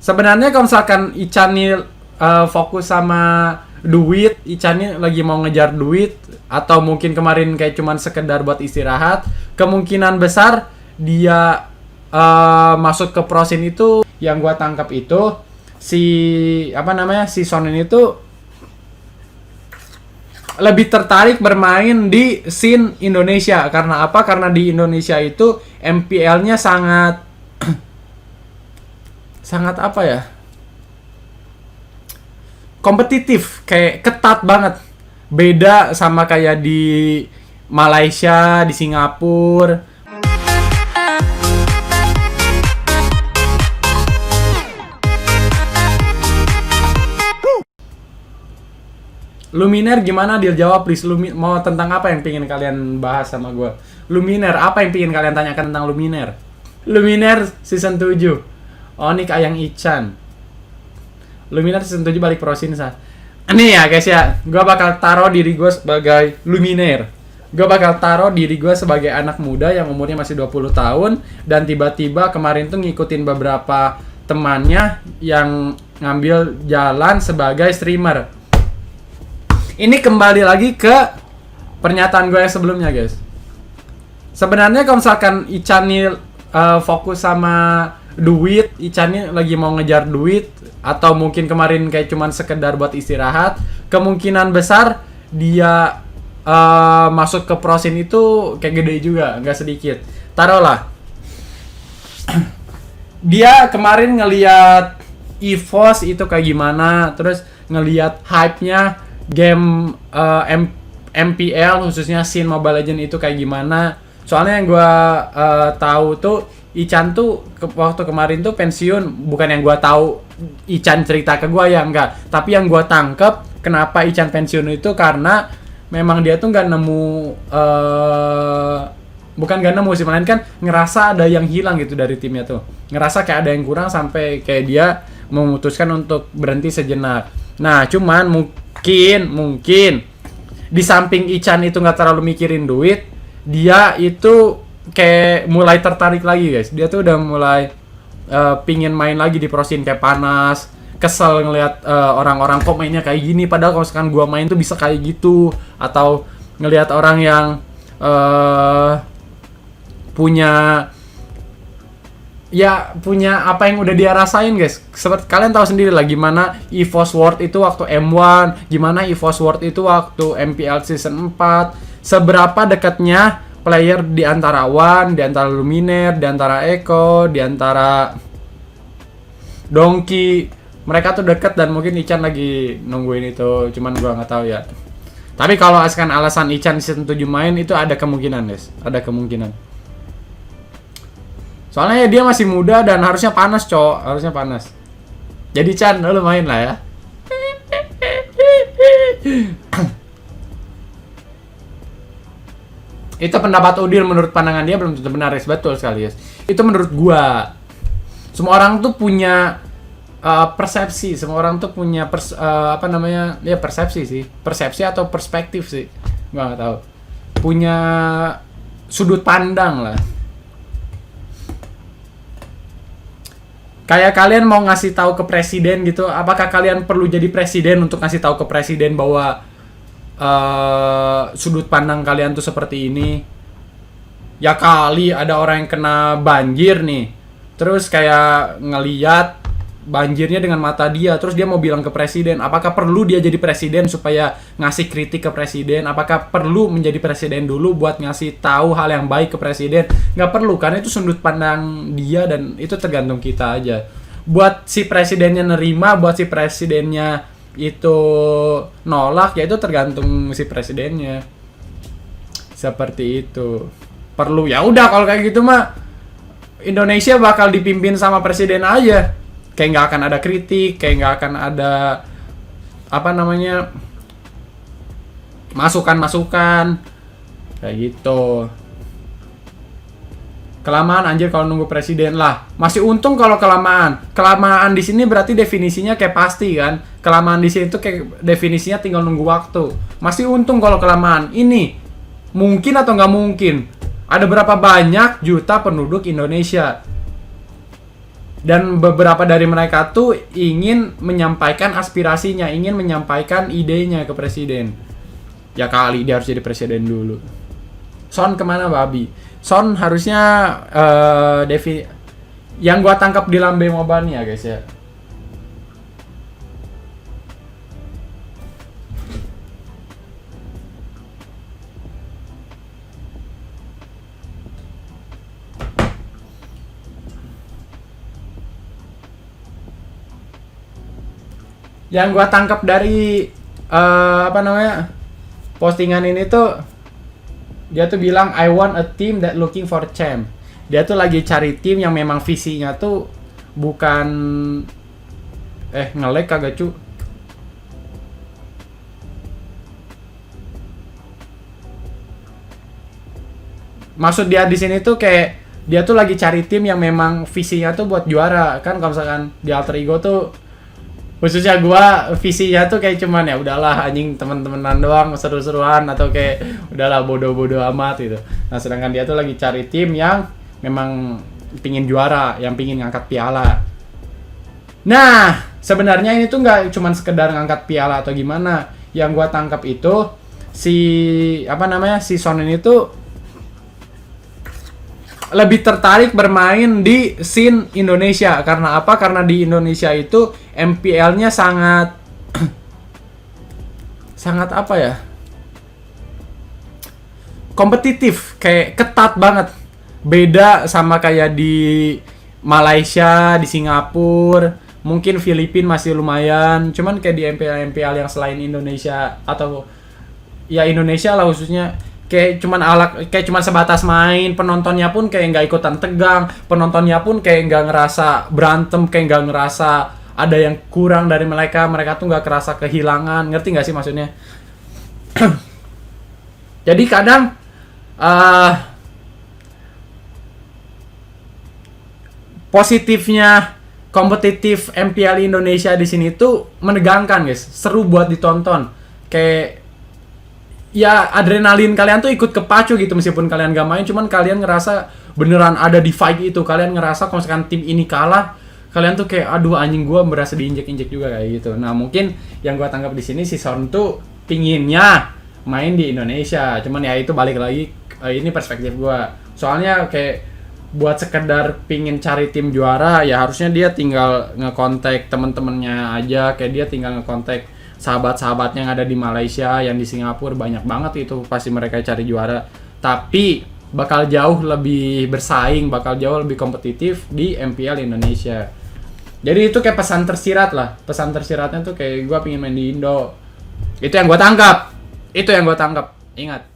Sebenarnya kalau misalkan Ican nih fokus sama duit, Ican nih lagi mau ngejar duit, atau mungkin kemarin kayak cuman sekedar buat istirahat, kemungkinan besar dia masuk ke prosin itu. Yang gua tangkap itu si Sonen itu lebih tertarik bermain di scene Indonesia. Karena apa? Karena di Indonesia itu MPL-nya sangat sangat apa ya? Kompetitif, kayak ketat banget. Beda sama kayak di Malaysia, di Singapura. Luminer gimana? Dia jawab please. Mau tentang apa yang pengen kalian bahas sama gue? Luminer, apa yang pengen kalian tanyakan tentang Luminer? Luminer season 7. Oh, ini Ayang Ican. Luminer season 7 balik Prosinsa. Nih ya guys ya, gue bakal taruh diri gue sebagai Luminer. Gue bakal taruh diri gue sebagai anak muda yang umurnya masih 20 tahun. Dan tiba-tiba kemarin tuh ngikutin beberapa temannya yang ngambil jalan sebagai streamer. Ini kembali lagi ke pernyataan gue yang sebelumnya guys. Sebenarnya kalau misalkan Ican nih fokus sama duit, Ican nih lagi mau ngejar duit, atau mungkin kemarin kayak cuman sekedar buat istirahat, kemungkinan besar dia masuk ke prosin itu kayak gede juga, nggak sedikit. Taruhlah dia kemarin ngelihat EVOS itu kayak gimana, terus ngelihat hype-nya game MPL khususnya scene Mobile Legends itu kayak gimana. Soalnya yang gue tahu tuh Ican tuh waktu kemarin tuh pensiun, bukan yang gue tahu Ican cerita ke gue ya, enggak. Tapi yang gue tangkep kenapa Ican pensiun itu karena memang dia tuh nggak nemu, bukan nggak nemu sih, melainkan ngerasa ada yang hilang gitu dari timnya tuh. Ngerasa kayak ada yang kurang sampai kayak dia memutuskan untuk berhenti sejenak. Nah cuman mungkin di samping Ican itu nggak terlalu mikirin duit, dia itu kayak mulai tertarik lagi guys. Dia tuh udah mulai pingin main lagi di prosin, kayak panas, kesel ngelihat orang-orang kok mainnya kayak gini, padahal kalau sekarang gua main tuh bisa kayak gitu. Atau ngelihat orang yang punya apa yang udah dia rasain guys. Seperti kalian tahu sendiri lah gimana EVOS World itu waktu M1, gimana EVOS World itu waktu MPL season 4, seberapa dekatnya player di antara Wan, di antara Luminer, di antara Eko, di antara Donkey. Mereka tuh deket dan mungkin Ican lagi nungguin itu, cuman gua nggak tahu ya. Tapi kalau asalkan alasan Ican di season 7 main itu ada kemungkinan guys, ada kemungkinan. Soalnya dia masih muda dan harusnya panas, cowok. Harusnya panas. Jadi Chan, lu main lah ya. Itu pendapat Udil, menurut pandangan dia belum tentu benar, guys. Betul sekali, guys. Itu menurut gua. Semua orang tuh punya persepsi. Semua orang tuh punya persepsi sih. Persepsi atau perspektif sih. Gua nggak tahu. Punya sudut pandang lah. Kayak kalian mau ngasih tahu ke presiden gitu, apakah kalian perlu jadi presiden untuk ngasih tahu ke presiden bahwa sudut pandang kalian tuh seperti ini? Ya kali ada orang yang kena banjir nih, terus kayak ngeliat banjirnya dengan mata dia, terus dia mau bilang ke presiden. Apakah perlu dia jadi presiden supaya ngasih kritik ke presiden? Apakah perlu menjadi presiden dulu buat ngasih tahu hal yang baik ke presiden? Nggak perlu, karena itu sudut pandang dia dan itu tergantung kita aja. Buat si presidennya nerima, buat si presidennya itu nolak, ya itu tergantung si presidennya. Seperti itu. Perlu, ya udah kalau kayak gitu mah Indonesia bakal dipimpin sama presiden aja. Kayak nggak akan ada kritik, kayak nggak akan ada masukan-masukan kayak gitu. Kelamaan anjir kalau nunggu presiden lah. Masih untung kalau kelamaan. Kelamaan di sini berarti definisinya kayak pasti kan. Kelamaan di sini tuh kayak definisinya tinggal nunggu waktu. Masih untung kalau kelamaan. Ini mungkin atau nggak mungkin? Ada berapa banyak juta penduduk Indonesia? Dan beberapa dari mereka tuh ingin menyampaikan aspirasinya, ingin menyampaikan idenya ke presiden. Ya kali dia harus jadi presiden dulu. Son kemana babi? Son harusnya yang gua tangkap di Lambe Moba nih ya guys ya. Yang gua tangkap dari postingan ini tuh, dia tuh bilang I want a team that looking for champ. Dia tuh lagi cari tim yang memang visinya tuh bukan nge-lag kagak cu. Maksud dia di sini tuh kayak dia tuh lagi cari tim yang memang visinya tuh buat juara. Kan kalau misalkan di Alter Ego tuh, khususnya gua visinya tuh kayak cuman ya udahlah anjing teman-temanan doang, seru-seruan, atau kayak udahlah bodoh-bodoh amat gitu. Nah sedangkan dia tuh lagi cari tim yang memang pingin juara, yang pingin ngangkat piala. Nah sebenarnya ini tuh nggak cuman sekedar ngangkat piala atau gimana. Yang gua tangkap itu si Son ini tuh lebih tertarik bermain di scene Indonesia. Karena apa? Karena di Indonesia itu MPL-nya sangat sangat apa ya? Kompetitif, kayak ketat banget. Beda sama kayak di Malaysia, di Singapura, mungkin Filipina masih lumayan. Cuman kayak di MPL yang selain Indonesia atau ya Indonesia lah khususnya, kayak cuman sebatas main. Penontonnya pun kayak nggak ikutan tegang, penontonnya pun kayak nggak ngerasa berantem, kayak nggak ngerasa ada yang kurang dari mereka tuh nggak kerasa kehilangan. Ngerti nggak sih maksudnya? Jadi kadang positifnya kompetitif MPL Indonesia di sini tuh menegangkan guys, seru buat ditonton. Kayak ya adrenalin kalian tuh ikut kepacu gitu meskipun kalian gak main, cuman kalian ngerasa beneran ada di fight itu. Kalian ngerasa kalau misalkan tim ini kalah, kalian tuh kayak aduh anjing gua berasa diinjek-injek juga kayak gitu. Nah mungkin yang gua tangkap di sini si Son tuh pinginnya main di Indonesia, cuman ya itu balik lagi ini perspektif gua. Soalnya kayak buat sekedar pingin cari tim juara ya harusnya dia tinggal ngekontak temen-temennya aja, kayak dia tinggal ngekontak sahabat-sahabatnya yang ada di Malaysia, yang di Singapura, banyak banget itu pasti mereka cari juara. Tapi bakal jauh lebih bersaing, bakal jauh lebih kompetitif di MPL Indonesia. Jadi itu kayak pesan tersirat lah. Pesan tersiratnya tuh kayak gue pengen main di Indo. Itu yang gue tangkap. Ingat.